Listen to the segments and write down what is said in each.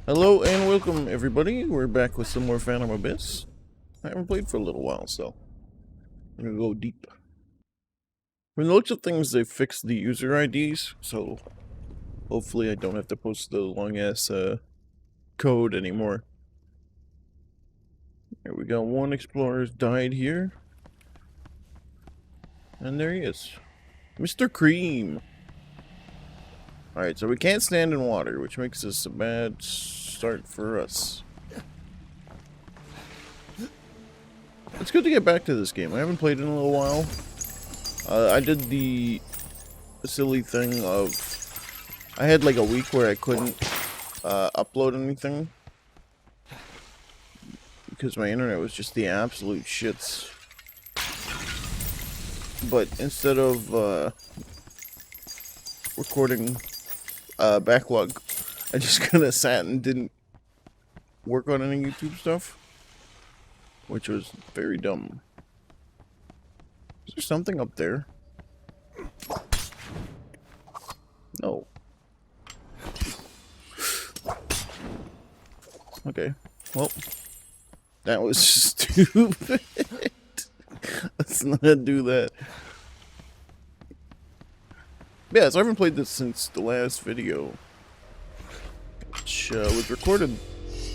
Hello and welcome everybody. We're back with some more Phantom Abyss. I haven't played for a little while, so I'm gonna go deep. From the looks of things, they fixed the user IDs, so hopefully I don't have to post the long ass code anymore. There we go. One explorer's died here. And there he is. Mr. Cream. Alright, so we can't stand in water, which makes this a bad start for us. It's good to get back to this game. I haven't played in a little while. I did the silly thing of... I had like a week where I couldn't upload anything. Because my internet was just the absolute shits. But instead of recording backlog, I just kind of sat and didn't work on any YouTube stuff. Which was very dumb. Is there something up there? No. Okay. Well, that was stupid. Let's not do that. Yeah, so I haven't played this since the last video. Which was recorded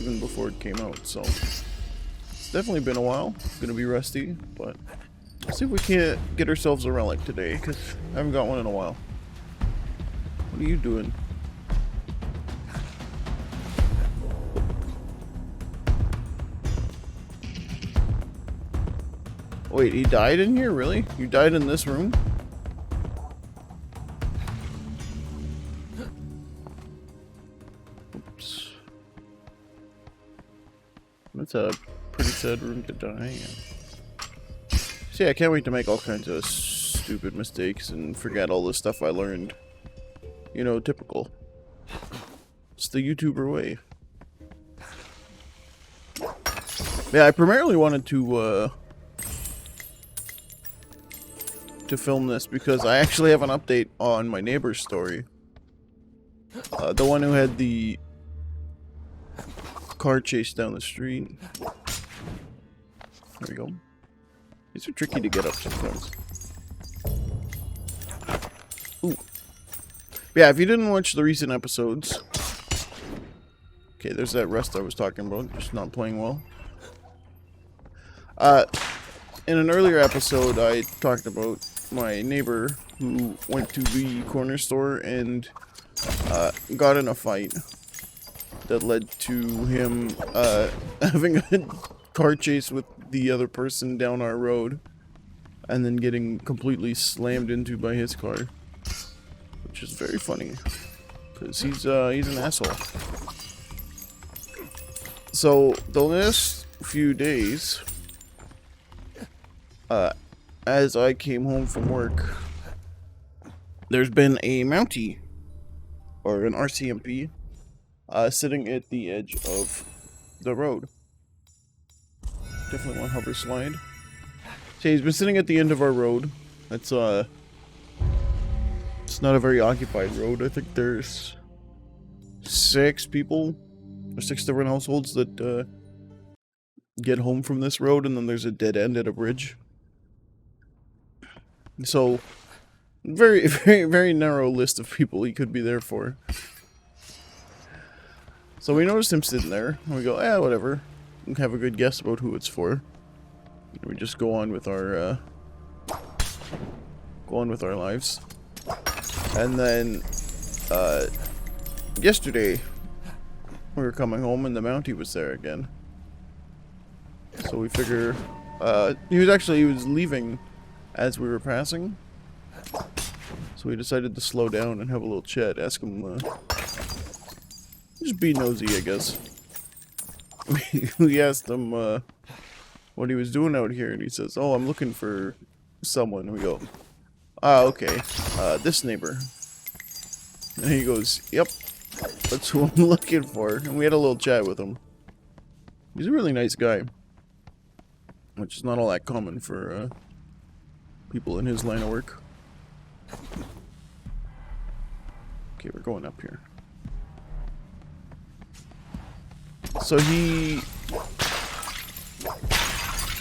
even before it came out, so... It's definitely been a while. It's gonna be rusty, but let's see if we can't get ourselves a relic today, because I haven't got one in a while. What are you doing? Wait, he died in here? Really? You died in this room? Oops. That's a pretty sad room to die in. See, I can't wait to make all kinds of stupid mistakes and forget all the stuff I learned. You know, typical. It's the YouTuber way. Yeah, I primarily wanted to film this because I actually have an update on my neighbor's story. The one who had the car chase down the street. There we go. These are tricky to get up sometimes. Ooh. Yeah, if you didn't watch the recent episodes... Okay, there's that rest I was talking about, just not playing well. In an earlier episode, I talked about my neighbor who went to the corner store and got in a fight that led to him having a car chase with the other person down our road and then getting completely slammed into by his car, which is very funny because he's an asshole. So the last few days, as I came home from work, there's been a Mountie or an RCMP sitting at the edge of the road. Definitely want to hover slide. So he's been sitting at the end of our road. It's it's not a very occupied road. I think there's 6 people or 6 different households that get home from this road, and then there's a dead end at a bridge. So very, very, very narrow list of people he could be there for. So we noticed him sitting there, and we go, whatever. We have a good guess about who it's for. We just go on with our lives. And then yesterday we were coming home and the Mountie was there again. So we figure he was leaving as we were passing. So we decided to slow down and have a little chat, ask him just be nosy, I guess. We asked him what he was doing out here, and he says, "Oh, I'm looking for someone." And we go, okay, this neighbor." And he goes, "Yep, that's who I'm looking for." And we had a little chat with him. He's a really nice guy, which is not all that common for people in his line of work. Okay, we're going up here. So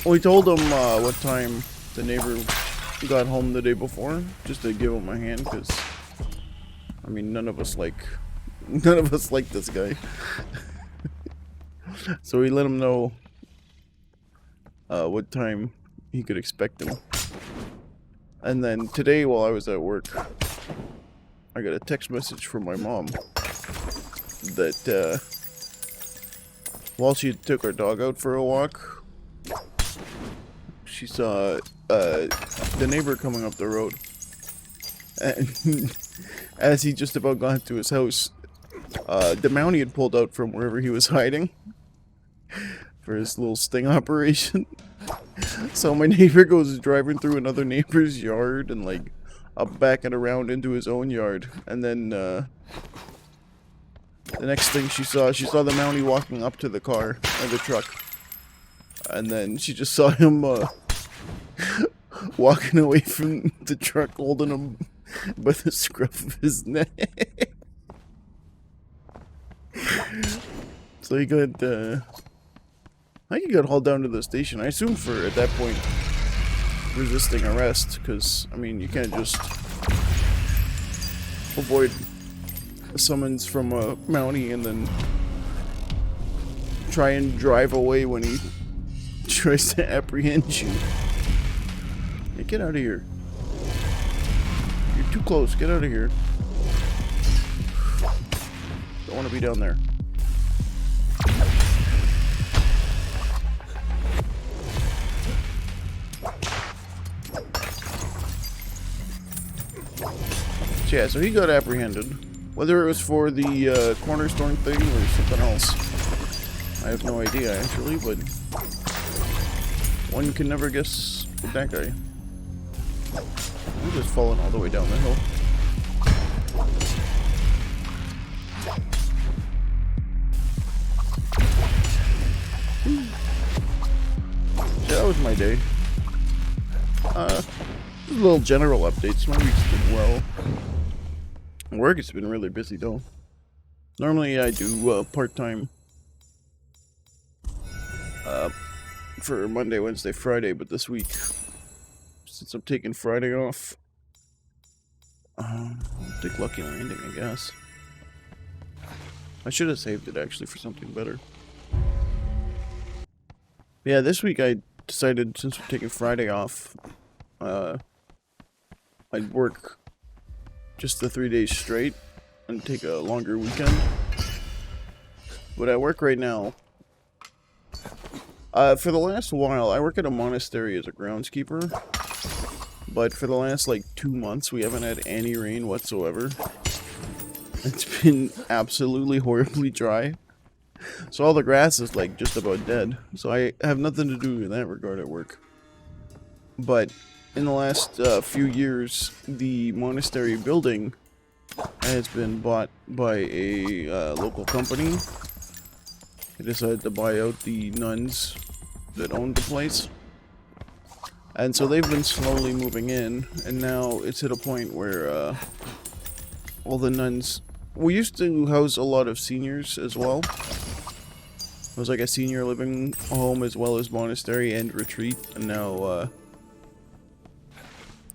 we told him what time the neighbor got home the day before, just to give him a hand, because I mean none of us like this guy. So we let him know what time he could expect him. And then today, while I was at work, I got a text message from my mom that while she took our dog out for a walk, she saw the neighbor coming up the road. And as he just about got to his house, the Mountie had pulled out from wherever he was hiding for his little sting operation. So my neighbor goes driving through another neighbor's yard and like up back and around into his own yard. And then the next thing she saw the Mountie walking up to the car or the truck. And then she just saw him walking away from the truck, holding him by the scruff of his neck. So he got I think he got hauled down to the station. I assume for, at that point, resisting arrest, because, I mean, you can't just avoid a summons from a Mountie and then try and drive away when he tries to apprehend you. Hey, get out of here. You're too close. Get out of here. Don't want to be down there. Yeah, so he got apprehended. Whether it was for the cornerstone thing or something else, I have no idea actually, but one can never guess with that guy. I'm just falling all the way down the hill. So that was my day. Little general updates. My week's been well. Work has been really busy though. Normally I do part-time for Monday, Wednesday, Friday, but this week, since I'm taking Friday off, I'll take Lucky Landing, I guess. I should have saved it actually for something better. Yeah, this week I decided, since we're taking Friday off, I'd work just the 3 days straight and take a longer weekend. But at work right now, for the last while, I work at a monastery as a groundskeeper. But for the last like 2 months, we haven't had any rain whatsoever. It's been absolutely horribly dry. So all the grass is like just about dead. So I have nothing to do in that regard at work. But in the last few years, the monastery building has been bought by a local company. They decided to buy out the nuns that owned the place. And so they've been slowly moving in, and now it's at a point where all the nuns... We used to house a lot of seniors as well. It was like a senior living home as well as monastery and retreat, and now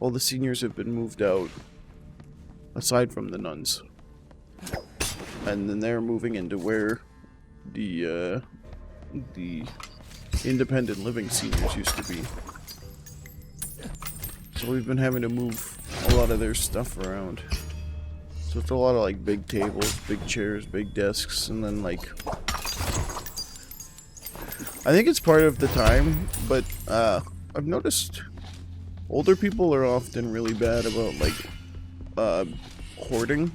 all the seniors have been moved out, aside from the nuns. And then they're moving into where the independent living seniors used to be. So we've been having to move a lot of their stuff around. So it's a lot of like big tables, big chairs, big desks, and then like... I think it's part of the time, but I've noticed older people are often really bad about like hoarding.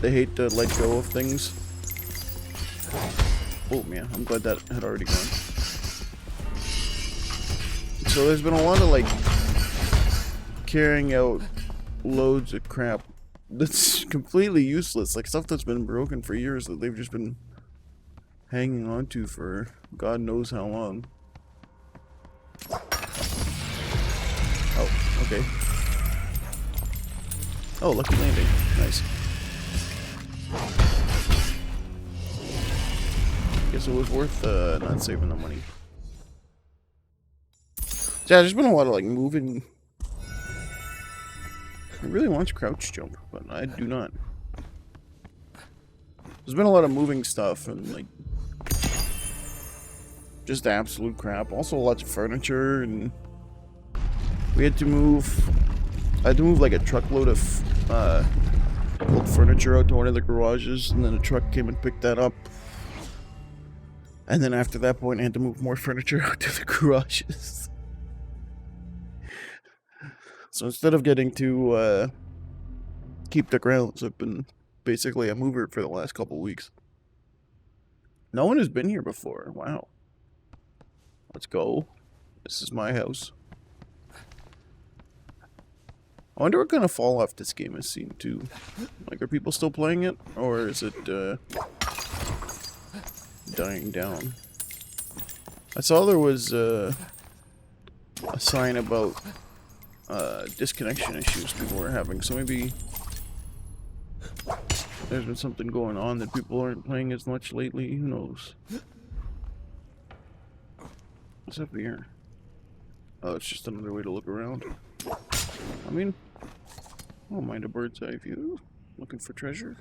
They hate to let go of things. Oh man, I'm glad that had already gone. So there's been a lot of like carrying out loads of crap that's completely useless, like stuff that's been broken for years that they've just been hanging on to for God knows how long. Oh, okay. Oh, Lucky Landing. Nice. guess it was worth not saving the money. Yeah, there's been a lot of like moving. I really want to crouch jump, but I do not. There's been a lot of moving stuff and like just absolute crap. Also lots of furniture, and we had to move. I had to move like a truckload of old furniture out to one of the garages, and then a truck came and picked that up. And then after that point, I had to move more furniture out to the garages. So instead of getting to keep the grounds, I've been basically a mover for the last couple weeks. No one has been here before. Wow. Let's go. This is my house. I wonder what kind of fall off this game has seen too. Like, are people still playing it, or is it dying down? I saw there was a sign about disconnection issues people were having, so maybe there's been something going on that people aren't playing as much lately. Who knows? What's up here? Oh, it's just another way to look around. I mean, I don't mind a bird's eye view. Looking for treasure.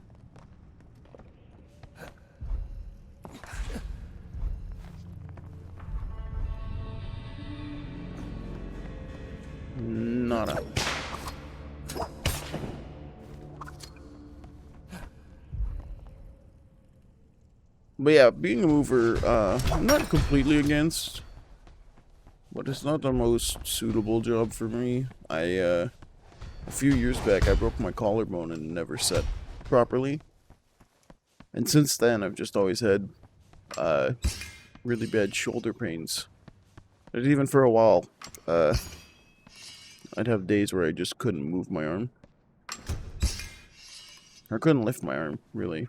Nada. But yeah, being a mover, I'm not completely against, but it's not the most suitable job for me. A few years back, I broke my collarbone and never set properly. And since then, I've just always had really bad shoulder pains. And even for a while, I'd have days where I just couldn't move my arm. Or couldn't lift my arm, really.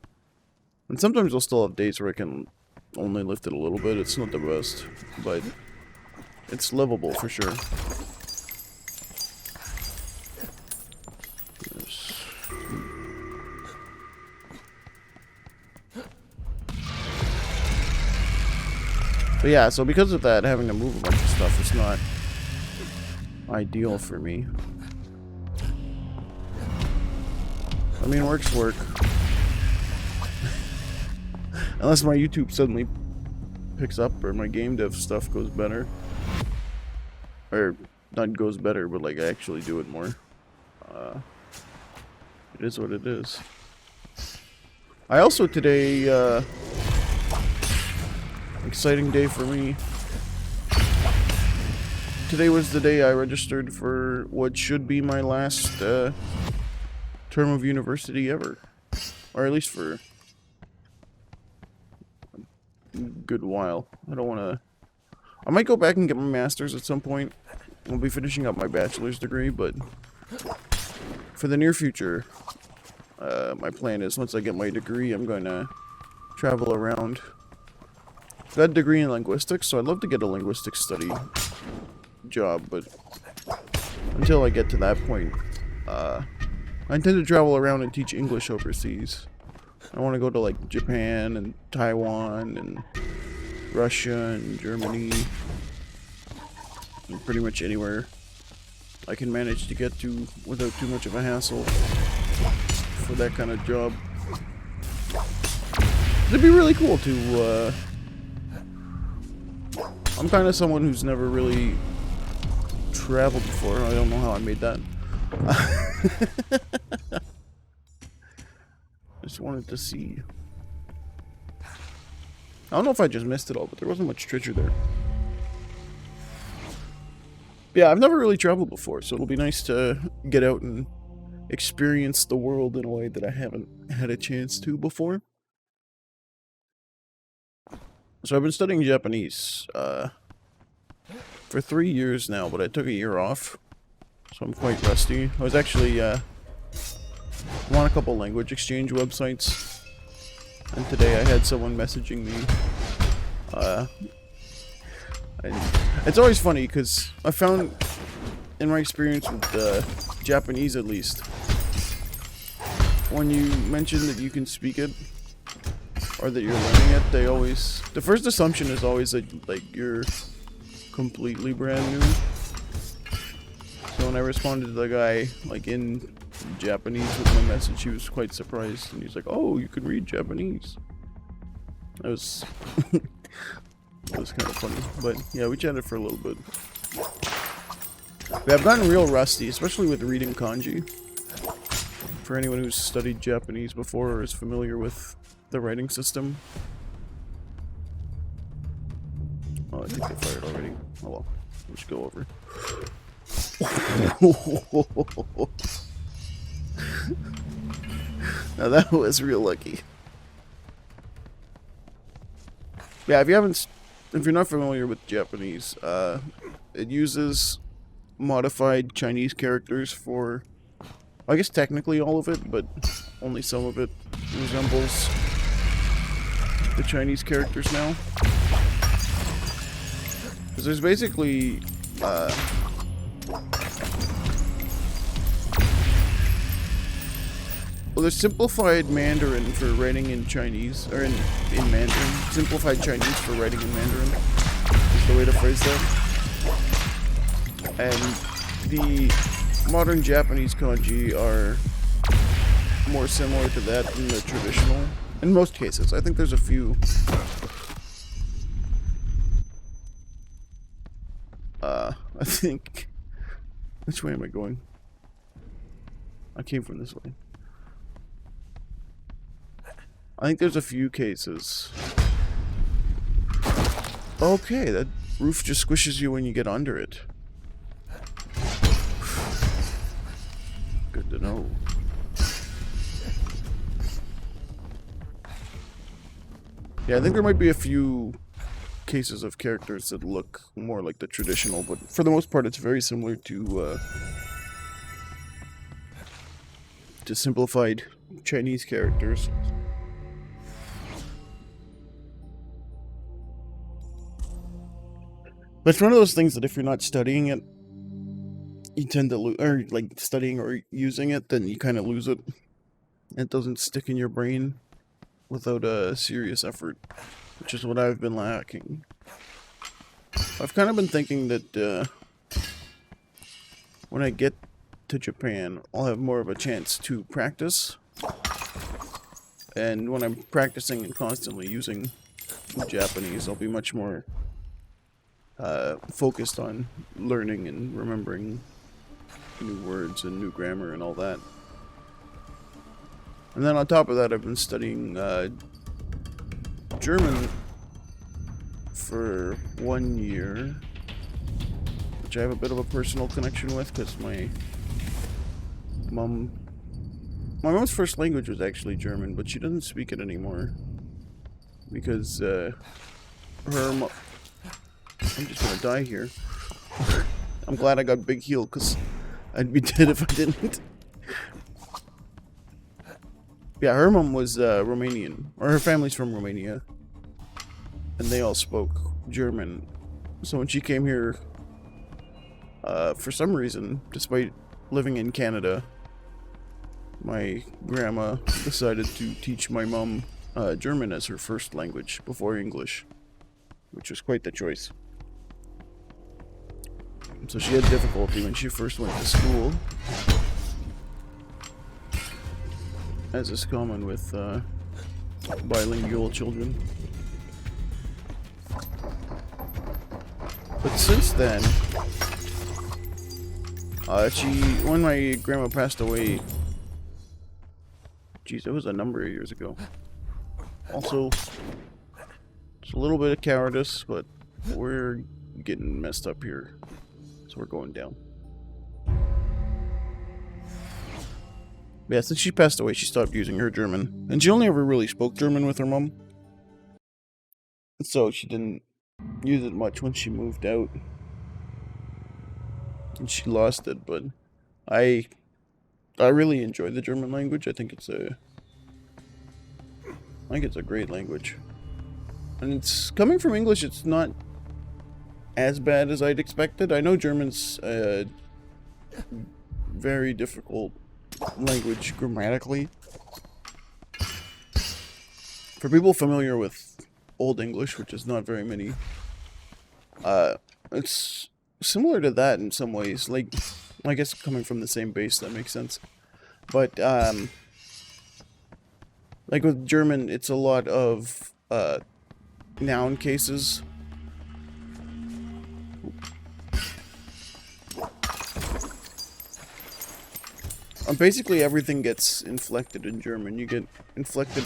And sometimes I'll still have days where I can only lift it a little bit. It's not the best, but it's livable for sure. But yeah, so because of that, having to move a bunch of stuff is not ideal for me. I mean, work's work. Unless my YouTube suddenly picks up or my game dev stuff goes better. Or, not goes better, but like I actually do it more. It is what it is. I also today, exciting day for me. Today was the day I registered for what should be my last term of university ever. Or at least for a good while. I don't want to... I might go back and get my master's at some point. I'll be finishing up my bachelor's degree, but for the near future, my plan is once I get my degree, I'm going to travel around. I've got a degree in linguistics, so I'd love to get a linguistics study job, but until I get to that point, I intend to travel around and teach English overseas. I want to go to like Japan and Taiwan and Russia and Germany and pretty much anywhere I can manage to get to without too much of a hassle for that kind of job. It'd be really cool to I'm kind of someone who's never really traveled before. I don't know how I made that. Just wanted to see. I don't know if I just missed it all, but there wasn't much treasure there. Yeah, I've never really traveled before, so it'll be nice to get out and experience the world in a way that I haven't had a chance to before. So I've been studying Japanese for 3 years now, but I took a year off, so I'm quite rusty. I was actually I'm on a couple language exchange websites, and today I had someone messaging me. It's always funny because I found, in my experience with Japanese at least, when you mention that you can speak it, or that you're learning it, they always... The first assumption is always that, like, you're completely brand new. So when I responded to the guy, like, in Japanese with my message, he was quite surprised. And he's like, oh, you can read Japanese. That was... That was kind of funny. But, yeah, we chatted for a little bit. But I've gotten real rusty, especially with reading kanji. For anyone who's studied Japanese before or is familiar with the writing system. Oh, I think they fired already. Oh well, let's go over. Now that was real lucky. Yeah, if you're not familiar with Japanese, it uses modified Chinese characters for, I guess technically all of it, but only some of it resembles the Chinese characters now. Because there's basically, well, there's simplified Mandarin for writing in Chinese, or in Mandarin. Simplified Chinese for writing in Mandarin is the way to phrase that. And the modern Japanese kanji are more similar to that than the traditional. In most cases. I think there's a few. I think... Which way am I going? I came from this way. I think there's a few cases. Okay, that roof just squishes you when you get under it. Good to know. Yeah, I think there might be a few cases of characters that look more like the traditional, but for the most part it's very similar to simplified Chinese characters. But it's one of those things that if you're not studying it, you tend to lose, or like studying or using it, then you kind of lose it. It doesn't stick in your brain without a serious effort, which is what I've been lacking. I've kind of been thinking that when I get to Japan, I'll have more of a chance to practice. And when I'm practicing and constantly using Japanese, I'll be much more focused on learning and remembering new words and new grammar and all that. And then on top of that, I've been studying German for 1 year, which I have a bit of a personal connection with because my mom's first language was actually German, but she doesn't speak it anymore because I'm just gonna die here. I'm glad I got big heal because I'd be dead if I didn't. Yeah, her mom was Romanian, or her family's from Romania, and they all spoke German. So when she came here, for some reason, despite living in Canada, my grandma decided to teach my mom German as her first language before English, which was quite the choice. So she had difficulty when she first went to school, as is common with bilingual children. But since then, when my grandma passed away, geez, it was a number of years ago. Also, it's a little bit of cowardice, but we're getting messed up here, so we're going down. Yeah, since she passed away, she stopped using her German. And she only ever really spoke German with her mom. So she didn't use it much when she moved out. And she lost it, but I really enjoy the German language. I think it's a great language. And it's coming from English, it's not as bad as I'd expected. I know German's very difficult language grammatically, For people familiar with Old English, which is not very many, it's similar to that in some ways. Like, I guess coming from the same base, that makes sense. But, like with German, it's a lot of, noun cases. Basically, everything gets inflected in German. You get inflected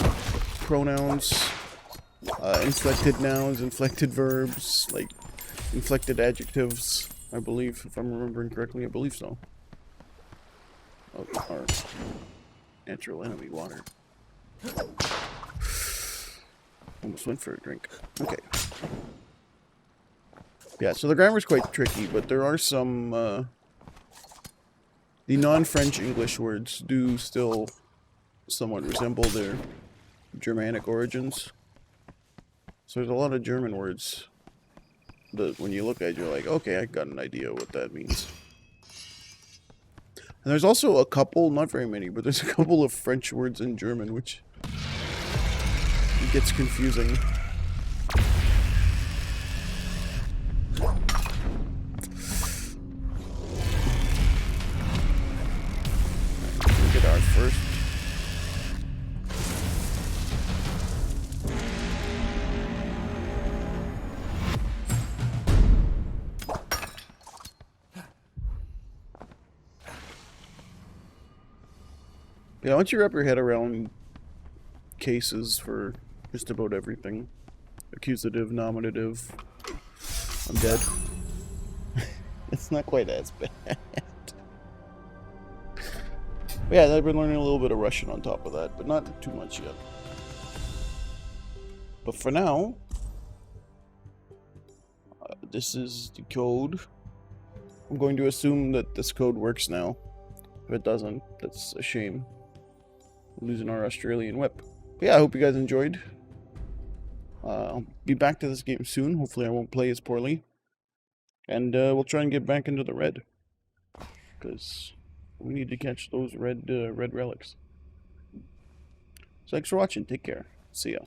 pronouns, inflected nouns, inflected verbs, like inflected adjectives, I believe, if I'm remembering correctly. I believe so. Oh, our natural enemy, water. Almost went for a drink. Okay. Yeah, so the grammar's quite tricky, but there are some, the non-French English words do still somewhat resemble their Germanic origins. So there's a lot of German words that when you look at it, you're like, okay, I got an idea what that means. And there's also a couple, not very many, but there's a couple of French words in German, which gets confusing. Get ours first. Yeah, once you wrap your head around cases for just about everything, accusative, nominative, I'm dead. It's not quite as bad. But yeah, I've been learning a little bit of Russian on top of that, but not too much yet. But for now, this is the code. I'm going to assume that this code works now. If it doesn't, that's a shame. Losing our Australian whip. But yeah, I hope you guys enjoyed. I'll be back to this game soon. Hopefully I won't play as poorly. And we'll try and get back into the red. Because we need to catch those red relics. So thanks for watching. Take care. See ya.